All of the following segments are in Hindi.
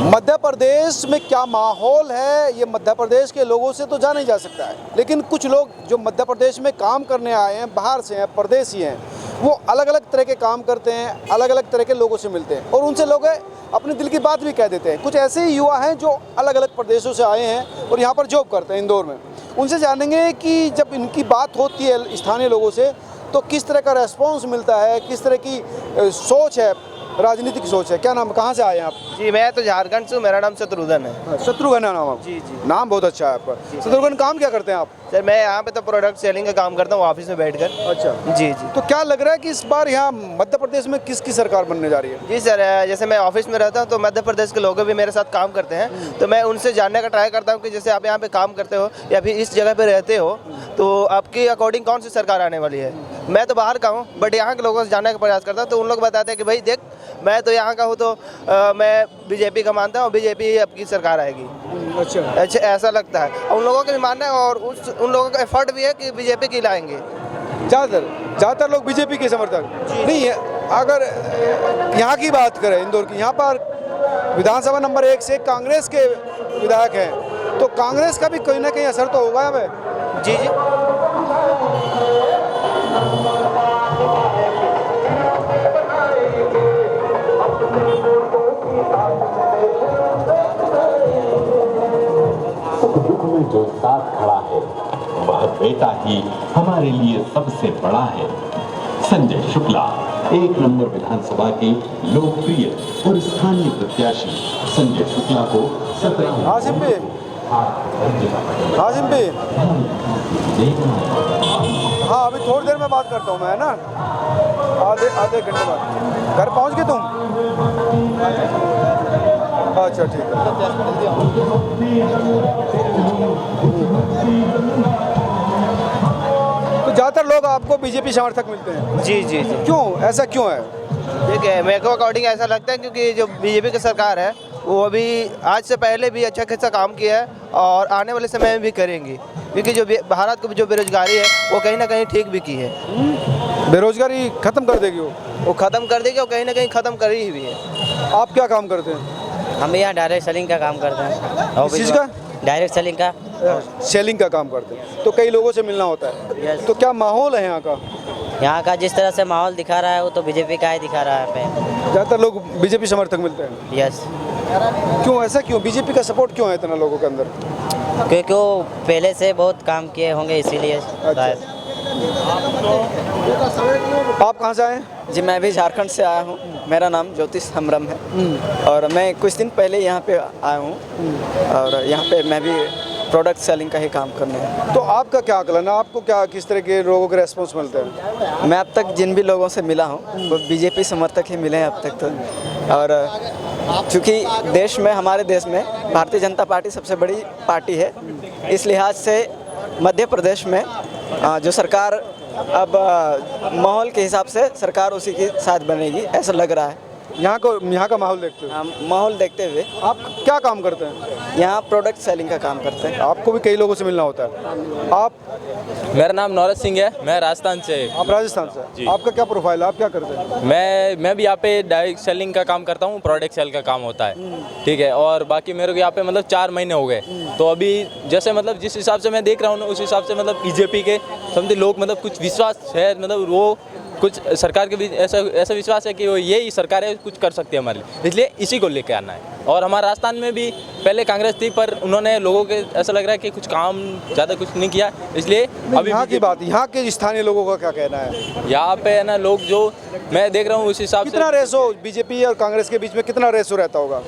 मध्य प्रदेश में क्या माहौल है ये मध्य प्रदेश के लोगों से तो जाना ही जा सकता है, लेकिन कुछ लोग जो मध्य प्रदेश में काम करने आए हैं, बाहर से हैं, परदेसी हैं, वो अलग अलग तरह के काम करते हैं, अलग अलग तरह के लोगों से मिलते हैं और उनसे लोग अपने दिल की बात भी कह देते हैं। कुछ ऐसे ही युवा हैं जो अलग अलग प्रदेशों से आए हैं और यहाँ पर जॉब करते हैं इंदौर में। उनसे जानेंगे कि जब इनकी बात होती है स्थानीय लोगों से तो किस तरह का रेस्पॉन्स मिलता है, किस तरह की सोच है, राजनीतिक सोच है। क्या नाम, कहाँ से आए हैं आप? जी मैं तो झारखंड से हूँ, मेरा नाम शत्रुघ्न है। शत्रुघ्न है नाम आप? जी जी। नाम बहुत अच्छा है आपका। शत्रुघ्न, काम क्या करते हैं आप? सर मैं यहाँ पे तो प्रोडक्ट सेलिंग का काम करता हूँ ऑफिस में बैठकर। अच्छा जी जी। तो क्या लग रहा है कि इस बार यहाँ मध्य प्रदेश में किसकी सरकार बनने जा रही है? जी सर, जैसे मैं ऑफिस में रहता हूँ तो मध्य प्रदेश के लोग भी मेरे साथ काम करते हैं, तो मैं उनसे जानने का ट्राई करता हूँ कि जैसे आप यहाँ पे काम करते हो या फिर इस जगह पे रहते हो तो आपकी अकॉर्डिंग कौन सी सरकार आने वाली है। मैं तो बाहर का हूँ बट यहाँ के लोगों से जानने का प्रयास करता हूँ, तो उन लोग बताते हैं कि भाई देख मैं तो यहाँ का हूँ तो मैं बीजेपी का मानता हूँ, बीजेपी अब की सरकार आएगी। अच्छा ऐसा लगता है उन लोगों का भी मानना है और उन लोगों का एफर्ट भी है कि बीजेपी की लाएंगे। ज़्यादातर लोग बीजेपी के समर्थक नहीं है। अगर यहाँ की बात करें इंदौर की, यहाँ पर विधानसभा नंबर 1 से कांग्रेस के विधायक हैं, तो कांग्रेस का भी कहीं ना कहीं असर तो होगा हमें। जी जी। दुख में जो साथ खड़ा है वह बेटा ही हमारे लिए सबसे बड़ा है। संजय शुक्ला 1 नंबर विधानसभा के लोकप्रिय और स्थानीय प्रत्याशी संजय शुक्ला को 17 हासिम भी हाँ, अभी थोड़ी देर में बात करता हूँ मैं, है ना, आधे घंटे बाद। घर पहुँच गए तुम? अच्छा ठीक है। तो ज़्यादातर लोग आपको बीजेपी समर्थक मिलते हैं? जी जी जी। क्यों, ऐसा क्यों है? देखिए मेरे को अकॉर्डिंग ऐसा लगता है क्योंकि जो बीजेपी की सरकार है वो अभी आज से पहले भी अच्छा खासा काम किया है और आने वाले समय में भी करेंगी, क्योंकि जो भारत की जो बेरोजगारी है वो कहीं ना कहीं ठीक भी की है। बेरोजगारी खत्म कर देगी वो ख़त्म कर देगी और कहीं ना कहीं ख़त्म कर ही हुई है। आप क्या काम करते हैं? हम यहाँ डायरेक्ट सेलिंग का काम करते हैं। किस चीज़ का? डायरेक्ट सेलिंग का। सेलिंग का काम करते हैं, तो कई लोगों से मिलना होता है। तो क्या माहौल है यहाँ का? यहाँ का जिस तरह से माहौल दिखा रहा है वो तो बीजेपी का ही दिखा रहा है पे। ज़्यादातर लोग बीजेपी समर्थक मिलते हैं? यस। क्यों, ऐसा क्यों? बीजेपी का सपोर्ट क्यों है इतना लोगों के अंदर? क्योंकि वो पहले से बहुत काम किए होंगे इसीलिए शायद। आप कहाँ से आए हैं? जी मैं भी झारखंड से आया हूँ। मेरा नाम ज्योतिष हमरम है और मैं कुछ दिन पहले यहाँ पे आया हूँ और यहाँ पे मैं भी प्रोडक्ट सेलिंग का ही काम करने हैं। तो आपका क्या आकलन है, आपको क्या किस तरह के लोगों के रेस्पॉन्स मिलते हैं? मैं अब तक जिन भी लोगों से मिला हूँ वो बीजेपी समर्थक ही मिले हैं अब तक तो। और चूँकि देश में, हमारे देश में भारतीय जनता पार्टी सबसे बड़ी पार्टी है, इस लिहाज से मध्य प्रदेश में जो सरकार अब माहौल के हिसाब से सरकार उसी के साथ बनेगी ऐसा लग रहा है। यहाँ का माहौल देखते हुए? माहौल देखते हुए। आप क्या काम करते हैं? यहाँ प्रोडक्ट सेलिंग का काम करते हैं। आपको भी कई लोगों से मिलना होता है। आप? मेरा नाम नौरज सिंह है, मैं राजस्थान से। आप राजस्थान से? जी। आपका क्या प्रोफाइल है, आप क्या करते हैं? मैं भी यहाँ पे डायरेक्ट सेलिंग का काम करता हूँ, प्रोडक्ट सेल का काम होता है, ठीक है। और बाकी मेरे को यहाँ पे मतलब 4 महीने हो गए, तो अभी जैसे मतलब जिस हिसाब से मैं देख रहा हूँ उस हिसाब से मतलब बीजेपी के समझे लोग मतलब कुछ विश्वास है, मतलब वो कुछ सरकार के भी ऐसा विश्वास है कि वो यही सरकार है, कुछ कर सकती है हमारे लिए, इसलिए इसी को लेके आना है। और हमारे राजस्थान में भी पहले कांग्रेस थी पर उन्होंने लोगों के ऐसा लग रहा है कि कुछ काम ज़्यादा कुछ नहीं किया, इसलिए अभी यहाँ की बात, यहाँ के स्थानीय लोगों का क्या कहना है? यहाँ पे है ना लोग जो मैं देख रहा हूँ उस हिसाब से। कितना रेसो बीजेपी और कांग्रेस के बीच में, कितना रेसो रहता होगा?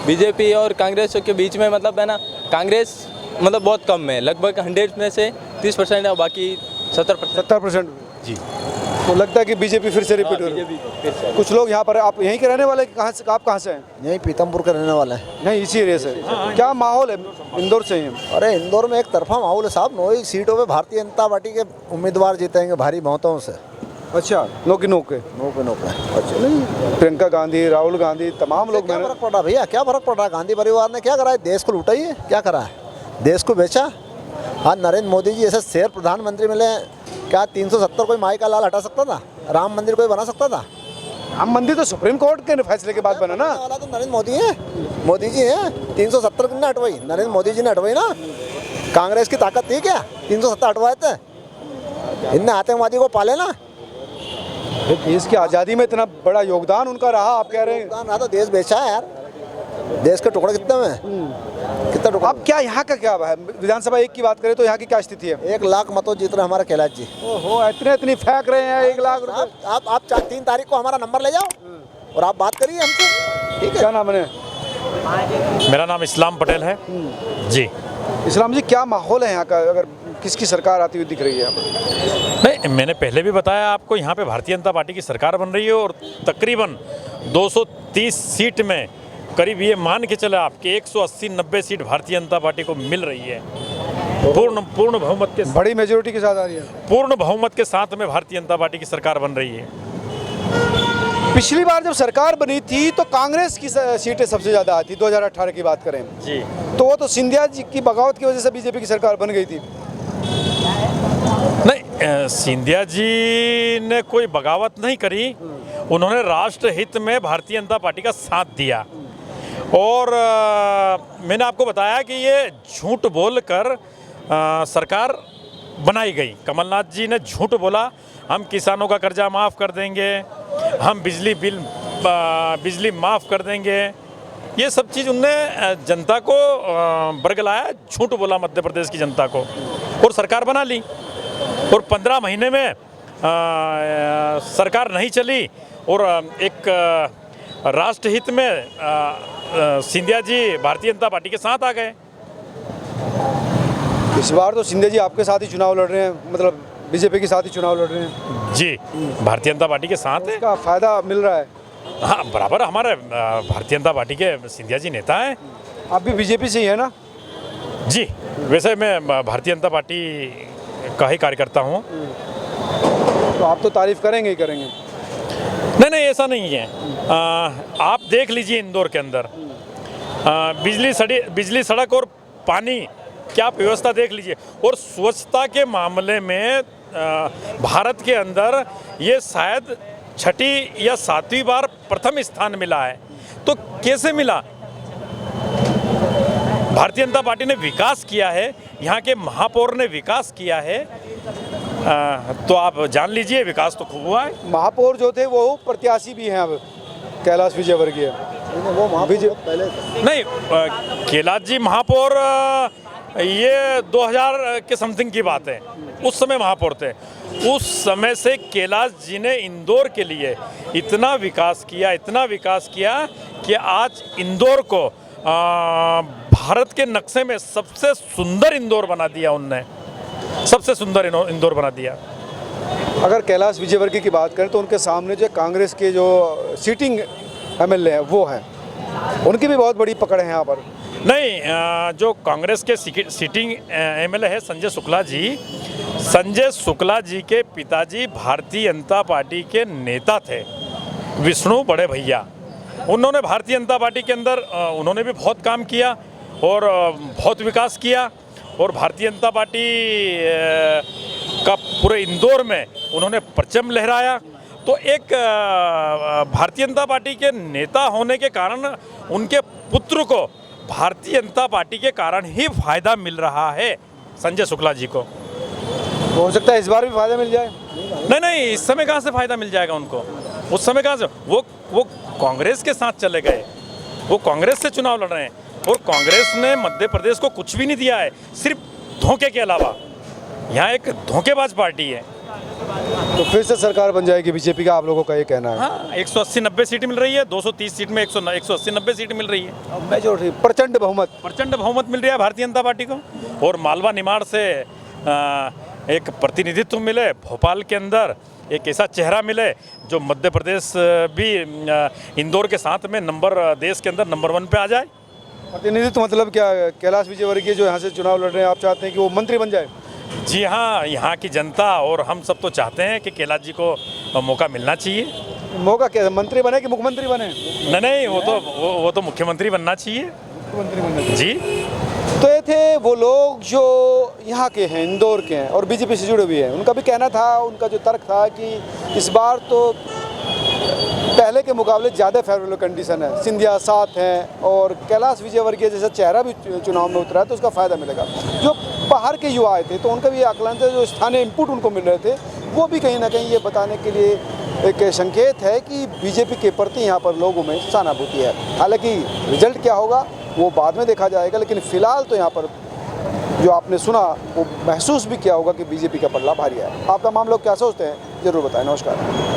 बीजेपी और कांग्रेस के बीच में मतलब है ना, कांग्रेस मतलब बहुत कम है, लगभग 100 में से 30% है और बाकी 70%। जी। तो लगता है कि बीजेपी फिर से रिपीट हो रही है। कुछ लोग यहाँ पर, आप यहीं के रहने वाले, कहाँ से, आप कहाँ से हैं? यहीं पीतमपुर का रहने वाला है। नहीं, इसी एरिया से। क्या माहौल है इंदौर से ही? अरे इंदौर में एक तरफा माहौल है साहब। 9 सीटों पे भारतीय जनता पार्टी के उम्मीदवार जीतेंगे भारी बहुमतों से। अच्छा, नो के नो के? नो पे नो पे। अच्छा, नहीं, प्रियंका गांधी, राहुल गांधी, तमाम लोग। क्या फर्क पड़ रहा भैया, क्या फर्क पड़ रहा? गांधी परिवार ने क्या करा है? देश को लूटा ही है, क्या करा है? देश को बेचा। हाँ, नरेंद्र मोदी जी ऐसे शेर प्रधानमंत्री मिले, क्या 370 कोई माई का लाल हटा सकता था? राम मंदिर कोई बना सकता था? राम मंदिर तो सुप्रीम कोर्ट के फैसले के बाद बना ना। वाला तो नरेंद्र मोदी है, मोदी जी हैं। 370 ने हटवाई, नरेंद्र मोदी जी ने हटवाई ना। कांग्रेस की ताकत थी क्या 370 हटवाए थे? इनने आतंकवादी को पाले ना। देश की आज़ादी में इतना बड़ा योगदान उनका रहा, आप कह रहे हैं। ना तो देश बेचा है यार, देश के टुकड़े कितने में, कितना टुकड़ा। अब क्या यहाँ का क्या है? विधानसभा एक की बात करें तो यहाँ की क्या स्थिति है? 1 लाख मतों जीत रहे हमारे कैलाश जी। ओहो, इतनी फेंक रहे हैं 1 लाख रुपए। आप 3 तारीख को हमारा नंबर ले जाओ और आप बात करिए हमसे, ठीक है? क्या नाम है? मेरा नाम इस्लाम पटेल है जी। इस्लाम जी, क्या माहौल है यहाँ का? अगर किसकी सरकार आती हुई दिख रही है? नहीं, मैंने पहले भी बताया आपको, यहाँ पे भारतीय जनता पार्टी की सरकार बन रही है और तकरीबन 230 सीट में करीब ये मान के चले आपके 180-90 सीट भारतीय जनता पार्टी को मिल रही है। पूर्ण बहुमत के, बड़ी मेजोरिटी के साथ आ रही है। पूर्ण बहुमत के साथ में भारतीय जनता पार्टी की सरकार बन रही है। पिछली बार जब सरकार बनी थी तो कांग्रेस की सीटें सबसे ज़्यादा आती, 2018 की बात करें जी, तो वो तो सिंधिया जी की बगावत की वजह से बीजेपी की सरकार बन गई थी। नहीं, सिंधिया जी ने कोई बगावत नहीं करी, उन्होंने राष्ट्र हित में भारतीय जनता पार्टी का साथ दिया। और मैंने आपको बताया कि ये झूठ बोलकर सरकार बनाई गई। कमलनाथ जी ने झूठ बोला, हम किसानों का कर्जा माफ़ कर देंगे, हम बिजली माफ़ कर देंगे। ये सब चीज़ उनने जनता को बरगलाया, झूठ बोला मध्य प्रदेश की जनता को, और सरकार बना ली। और 15 महीने में सरकार नहीं चली और एक राष्ट्रहित में सिंधिया जी भारतीय जनता पार्टी के साथ आ गए। इस बार तो सिंधिया जी आपके साथ ही चुनाव लड़ रहे हैं, मतलब बीजेपी के साथ ही चुनाव लड़ रहे हैं जी, भारतीय जनता पार्टी के साथ है। इसका फायदा मिल रहा है? हाँ, बराबर। हमारे भारतीय जनता पार्टी के सिंधिया जी नेता हैं। आप भी बीजेपी से ही है ना? जी, वैसे मैं भारतीय जनता पार्टी का ही कार्यकर्ता हूँ। तो आप तो तारीफ करेंगे ही करेंगे। नहीं, ऐसा नहीं है। आप देख लीजिए इंदौर के अंदर बिजली, सड़क और पानी, क्या व्यवस्था देख लीजिए। और स्वच्छता के मामले में भारत के अंदर ये शायद 6ठी या 7वीं बार प्रथम स्थान मिला है। तो कैसे मिला? भारतीय जनता पार्टी ने विकास किया है, यहाँ के महापौर ने विकास किया है, तो आप जान लीजिए विकास तो खूब हुआ है। महापौर जो थे वो प्रत्याशी भी हैं अब, कैलाश विजयवर्गीय। वो महापौर पहले नहीं, कैलाश जी महापौर ये 2000 के समथिंग की बात है, उस समय महापौर थे। उस समय से कैलाश जी ने इंदौर के लिए इतना विकास किया कि आज इंदौर को भारत के नक्शे में सबसे सुंदर इंदौर बना दिया। उनने सबसे सुंदर इंदौर बना दिया। अगर कैलाश विजयवर्गीय की बात करें तो उनके सामने जो कांग्रेस के जो सीटिंग एमएलए हैं वो हैं, उनकी भी बहुत बड़ी पकड़ है यहाँ पर। नहीं, जो कांग्रेस के सीटिंग एमएलए है संजय शुक्ला जी, संजय शुक्ला जी के पिताजी भारतीय जनता पार्टी के नेता थे, विष्णु बड़े भैया। उन्होंने भारतीय जनता पार्टी के अंदर उन्होंने भी बहुत काम किया और बहुत विकास किया, और भारतीय जनता पार्टी का पूरे इंदौर में उन्होंने परचम लहराया। तो एक भारतीय जनता पार्टी के नेता होने के कारण उनके पुत्र को भारतीय जनता पार्टी के कारण ही फायदा मिल रहा है, संजय शुक्ला जी को। हो सकता है इस बार भी फायदा मिल जाए। नहीं, इस समय कहाँ से फायदा मिल जाएगा उनको? उस समय कहाँ से? वो कांग्रेस के साथ चले गए, वो कांग्रेस से चुनाव लड़ रहे हैं, और कांग्रेस ने मध्य प्रदेश को कुछ भी नहीं दिया है, सिर्फ धोखे के अलावा। यहाँ एक धोखेबाज पार्टी है। तो फिर से सरकार बन जाएगी बीजेपी का, आप लोगों का ये कहना है? हाँ, 180-90 सीट मिल रही है, 230 सीट में 180-90 सीट मिल रही है। मेजोरिटी, प्रचंड बहुमत मिल रहा है भारतीय जनता पार्टी को। और मालवा निमाड़ से एक प्रतिनिधित्व मिले, भोपाल के अंदर एक ऐसा चेहरा मिले जो मध्य प्रदेश भी इंदौर के साथ में देश के अंदर नंबर 1 पे आ जाए। प्रतिनिधित्व मतलब क्या? कैलाश विजयवर्गीय जो यहाँ से चुनाव लड़ रहे हैं, आप चाहते हैं कि वो मंत्री बन जाए? जी हाँ, यहाँ की जनता और हम सब तो चाहते हैं कि कैलाश जी को मौका मिलना चाहिए। मौका क्या, मंत्री बने कि मुख्यमंत्री बने? नहीं, वो तो मुख्यमंत्री बनना चाहिए। मुख्यमंत्री बनना जी। तो ये थे वो लोग जो यहाँ के हैं, इंदौर के हैं और बीजेपी से जुड़े हुए हैं। उनका भी कहना था, उनका जो तर्क था कि इस बार तो पहले के मुकाबले ज़्यादा फेवरेबल कंडीशन है। सिंधिया साथ हैं और कैलाश विजयवर्गीय जैसा चेहरा भी चुनाव में उतरा है तो उसका फ़ायदा मिलेगा। जो बाहर के युवा आए थे तो उनका भी आकलन था, जो स्थानीय इनपुट उनको मिल रहे थे वो भी कहीं ना कहीं ये बताने के लिए एक संकेत है कि बीजेपी के प्रति यहाँ पर लोगों में सहानुभूति है। हालांकि रिजल्ट क्या होगा वो बाद में देखा जाएगा, लेकिन फ़िलहाल तो यहाँ पर जो आपने सुना वो महसूस भी किया होगा कि बीजेपी का पल्ला भारी है। आप तमाम लोग क्या सोचते हैं ज़रूर बताएं। नमस्कार।